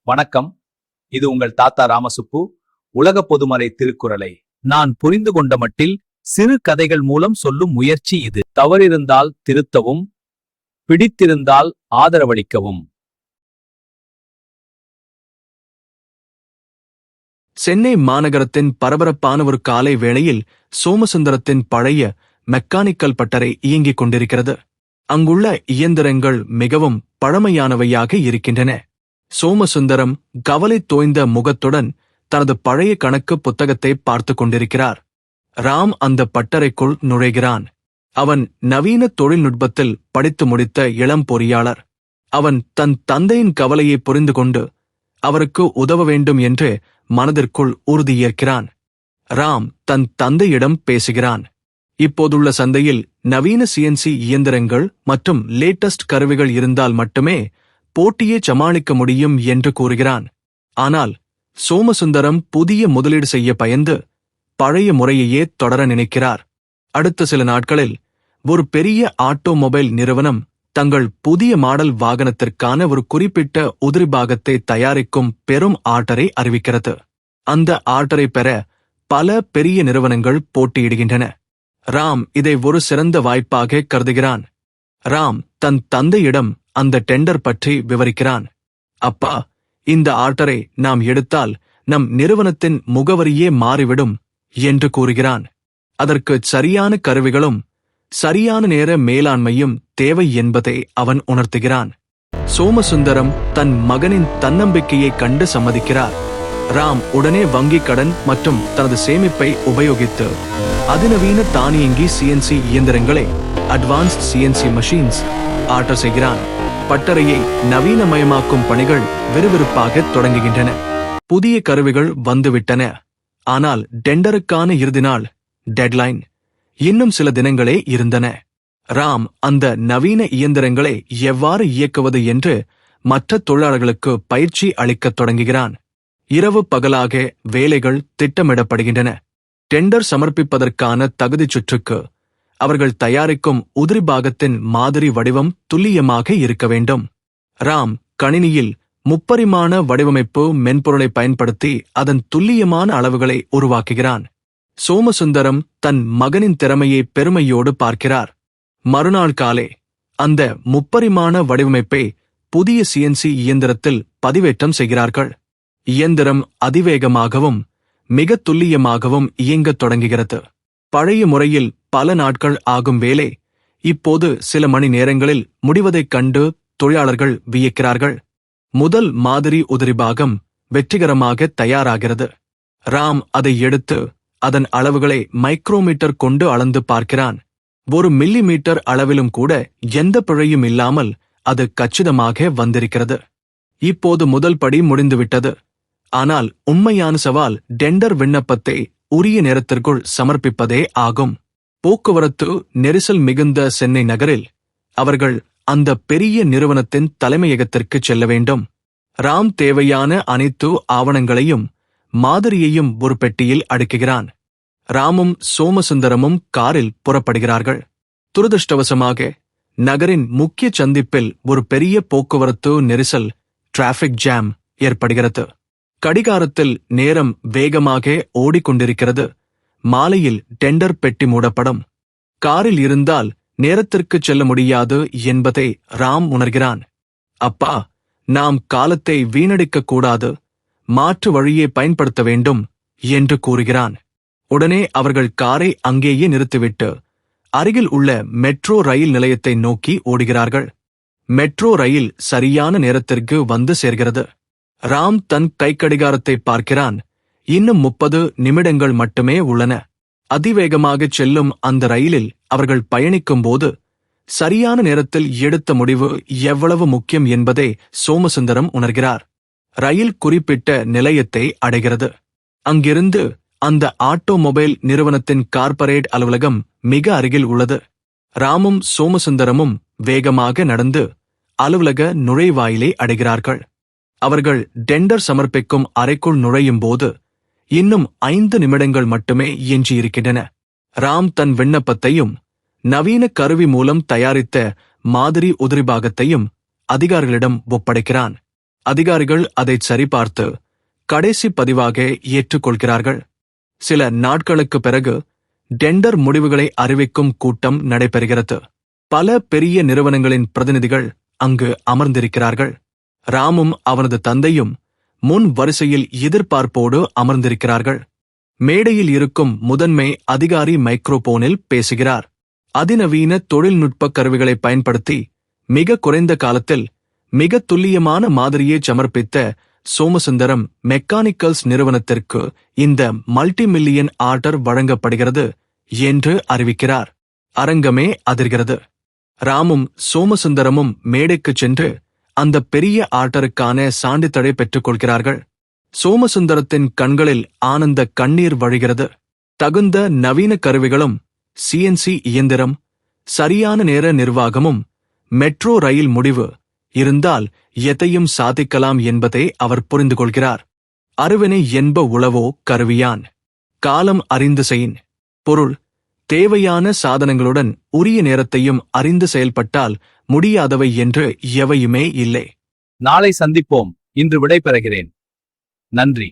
வணக்கம். இது உங்கள் தாத்தா ராமசுப்பு. உலக பொதுமறை திருக்குறளை நான் புரிந்து கொண்ட மட்டில் சிறு கதைகள் மூலம் சொல்லும் முயற்சி இது. தவறிருந்தால் திருத்தவும், பிடித்திருந்தால் ஆதரவளிக்கவும். சென்னை மாநகரத்தின் பரபரப்பான ஒரு காலை வேளையில் சோமசுந்தரத்தின் பழைய மெக்கானிக்கல் பட்டறை இயங்கிக் கொண்டிருக்கிறது. அங்குள்ள இயந்திரங்கள் மிகவும் பழமையானவையாக இருக்கின்றன. சோமசுந்தரம் கவலை தோய்ந்த முகத்துடன் தனது பழைய கணக்கு புத்தகத்தை பார்த்து கொண்டிருக்கிறார். ராம் அந்த பட்டறைக்குள் நுழைகிறான். அவன் நவீன தொழில்நுட்பத்தில் படித்து முடித்த இளம் பொறியாளர். அவன் தன் தந்தையின் கவலையை புரிந்து கொண்டு அவருக்கு உதவ வேண்டும் என்று மனதிற்குள் உறுதியேற்கிறான். ராம் தன் தந்தையிடம் பேசுகிறான். இப்போதுள்ள சந்தையில் நவீன சிஎன்சி இயந்திரங்கள் மற்றும் லேட்டஸ்ட் கருவிகள் இருந்தால் மட்டுமே போட்டியை சமாளிக்க முடியும் என்று கூறுகிறான். ஆனால் சோமசுந்தரம் புதிய முதலீடு செய்ய பயந்து பழைய முறையையே தொடர நினைக்கிறார். அடுத்த சில நாட்களில் ஒரு பெரிய ஆட்டோமொபைல் நிறுவனம் தங்கள் புதிய மாடல் வாகனத்திற்கான ஒரு குறிப்பிட்ட உதிரி பாகத்தை தயாரிக்கும் பெரும் ஆர்டரை அறிவிக்கிறது. அந்த ஆர்டரை பெற பல பெரிய நிறுவனங்கள் போட்டியிடுகின்றன. ராம் இதை ஒரு சிறந்த வாய்ப்பாக கருதுகிறான். ராம் தன் தந்தையிடம் அந்த டெண்டர் பற்றி விவரிக்கிறான். அப்பா, இந்த ஆர்டரை நாம் எடுத்தால் நம் நிறுவனத்தின் முகவரியே மாறிவிடும் என்று கூறுகிறான். அதற்கு சரியான கருவிகளும் சரியான நேர மேலாண்மையும் தேவை என்பதை அவன் உணர்த்துகிறான். சோமசுந்தரம் தன் மகனின் தன்னம்பிக்கையை கண்டு சம்மதிக்கிறார். ராம் உடனே வங்கிக் கடன் மற்றும் தனது சேமிப்பை உபயோகித்து அதிநவீன தானியங்கி சிஎன்சி இயந்திரங்களை அட்வான்ஸ்ட் சிஎன்சி மெஷின்ஸ் ஆர்டர் செய்கிறான். பட்டறையை நவீனமயமாக்கும் பணிகள் விறுவிறுப்பாக தொடங்குகின்றன. புதிய கருவிகள் வந்துவிட்டன. ஆனால் டெண்டருக்கான இறுதி நாள், டெட்லைன், இன்னும் சில தினங்களே இருந்தன. ராம் அந்த நவீன இயந்திரங்களை எவ்வாறு இயக்குவது என்று மற்ற தொழிலாளர்களுக்கு பயிற்சி அளிக்கத் தொடங்குகிறான். இரவு பகலாக வேலைகள் திட்டமிடப்படுகின்றன. டெண்டர் சமர்ப்பிப்பதற்கான தகுதி சுற்றுக்கு அவர்கள் தயாரிக்கும் உதிரி பாகத்தின் மாதிரி வடிவம் துல்லியமாக இருக்க வேண்டும். ராம் கணினியில் முப்பரிமாண வடிவமைப்பு மென்பொருளை பயன்படுத்தி அதன் துல்லியமான அளவுகளை உருவாக்குகிறான். சோமசுந்தரம் தன் மகனின் திறமையை பெருமையோடு பார்க்கிறார். மறுநாள் காலை அந்த முப்பரிமாண வடிவமைப்பை புதிய சிஎன்சி இயந்திரத்தில் பதிவேற்றம் செய்கிறார்கள். இயந்திரம் அதிவேகமாகவும் மிக துல்லியமாகவும் இயங்கத் தொடங்குகிறது. பழைய முறையில் பல நாட்கள் ஆகும் வேலை இப்போது சில மணி நேரங்களில் முடிவதைக் கண்டு தொழிலாளர்கள் வியக்கிறார்கள். முதல் மாதிரி உதிரிபாகம் வெற்றிகரமாக தயாராகிறது. ராம் அதை எடுத்து அதன் அளவுகளை மைக்ரோமீட்டர் கொண்டு அளந்து பார்க்கிறான். 1 மில்லிமீட்டர் அளவிலும் கூட எந்த பிழையும் இல்லாமல் அது கச்சிதமாக வந்திருக்கிறது. இப்போது முதல் படி முடிந்துவிட்டது. ஆனால் உண்மையான சவால் டெண்டர் விண்ணப்பத்தை உரிய நேரத்திற்குள் சமர்ப்பிப்பதே ஆகும். போக்குவரத்து நெரிசல் மிகுந்த சென்னை நகரில் அவர்கள் அந்த பெரிய நிறுவனத்தின் தலைமையகத்திற்கு செல்ல வேண்டும். ராம் தேவையான அனைத்து ஆவணங்களையும் மாதிரியையும் ஒரு பெட்டியில் அடுக்குகிறான். ராமும் சோமசுந்தரமும் காரில் புறப்படுகிறார்கள். துரதிருஷ்டவசமாக நகரின் முக்கிய சந்திப்பில் ஒரு பெரிய போக்குவரத்து நெரிசல், டிராஃபிக் ஜாம் ஏற்படுகிறது. கடிகாரத்தில் நேரம் வேகமாக ஓடிக்கொண்டிருக்கிறது. மாலையில் டெண்டர் பெட்டி மூடப்படும். காரில் இருந்தால் நேரத்திற்கு செல்ல முடியாது என்பதை ராம் உணர்கிறான். அப்பா, நாம் காலத்தை வீணடிக்க கூடாது, மாற்று வழியை பயன்படுத்த வேண்டும் என்று கூறுகிறான். உடனே அவர்கள் காரை அங்கேயே நிறுத்திவிட்டு அருகில் உள்ள மெட்ரோ ரயில் நிலையத்தை நோக்கி ஓடுகிறார்கள். மெட்ரோ ரயில் சரியான நேரத்திற்கு வந்து சேர்கிறது. ராம் தன் கைக்கடிகாரத்தை பார்க்கிறான். இன்னும் 30 நிமிடங்கள் மட்டுமே உள்ளன. அதிவேகமாகச் செல்லும் அந்த ரயிலில் அவர்கள் பயணிக்கும் போது சரியான நேரத்தில் எடுத்த முடிவு எவ்வளவு முக்கியம் என்பதை சோமசுந்தரம் உணர்கிறார். ரயில் குறிப்பிட்ட நிலையத்தை அடைகிறது. அங்கிருந்து அந்த ஆட்டோமொபைல் நிறுவனத்தின் கார்ப்பரேட் அலுவலகம் மிக அருகில் உள்ளது. ராமும் சோமசுந்தரமும் வேகமாக நடந்து அலுவலக நுழைவாயிலை அடைகிறார்கள். அவர்கள் டெண்டர் சமர்ப்பிக்கும் அறைக்குள் நுழையும் போது இன்னும் 5 நிமிடங்கள் மட்டுமே எஞ்சியிருக்கின்றன. ராம் தன் விண்ணப்பத்தையும் நவீன கருவி மூலம் தயாரித்த மாதிரி உதிரிபாகத்தையும் அதிகாரிகளிடம் ஒப்படைக்கிறான். அதிகாரிகள் அதை சரிபார்த்து கடைசி பதிவாக ஏற்றுக்கொள்கிறார்கள். சில நாட்களுக்கு பிறகு டெண்டர் முடிவுகளை அறிவிக்கும் கூட்டம் நடைபெறுகிறது. பல பெரிய நிறுவனங்களின் பிரதிநிதிகள் அங்கு அமர்ந்திருக்கிறார்கள். ராமும் அவனது தந்தையும் முன் வரிசையில் எதிர்பார்ப்போடு அமர்ந்திருக்கிறார்கள். மேடையில் இருக்கும் முதன்மை அதிகாரி மைக்ரோபோனில் பேசுகிறார். அதிநவீன தொழில்நுட்ப கருவிகளை பயன்படுத்தி மிக குறைந்த காலத்தில் மிக துல்லியமான மாதிரியை சமர்ப்பித்த சோமசுந்தரம் மெக்கானிக்கல்ஸ் நிறுவனத்திற்கு இந்த மல்டி மில்லியன் ஆர்டர் வழங்கப்படுகிறது என்று அறிவிக்கிறார். அரங்கமே அதிர்கிறது. ராமும் சோமசுந்தரமும் மேடைக்குச் சென்று அந்த பெரிய ஆர்டருக்கான சான்றிதழை பெற்றுக் கொள்கிறார்கள். சோமசுந்தரத்தின் கண்களில் ஆனந்த கண்ணீர் வழிகிறது. தகுந்த நவீன கருவிகளும் சிஎன்சி இயந்திரம், சரியான நேர நிர்வாகமும், மெட்ரோ ரயில் முடிவு இருந்தால் எதையும் சாதிக்கலாம் என்பதை அவர் புரிந்து கொள்கிறார். அருவினை என்ப உளவோ கருவியான். காலம் அறிந்து செயின். பொருள்: தேவையான சாதனங்களுடன் உரிய நேரத்தையும் அறிந்து செயல்பட்டால் முடியாதவை என்று எவையுமே இல்லை. நாளை சந்திப்போம். இன்று விடை பெறுகிறேன். நன்றி.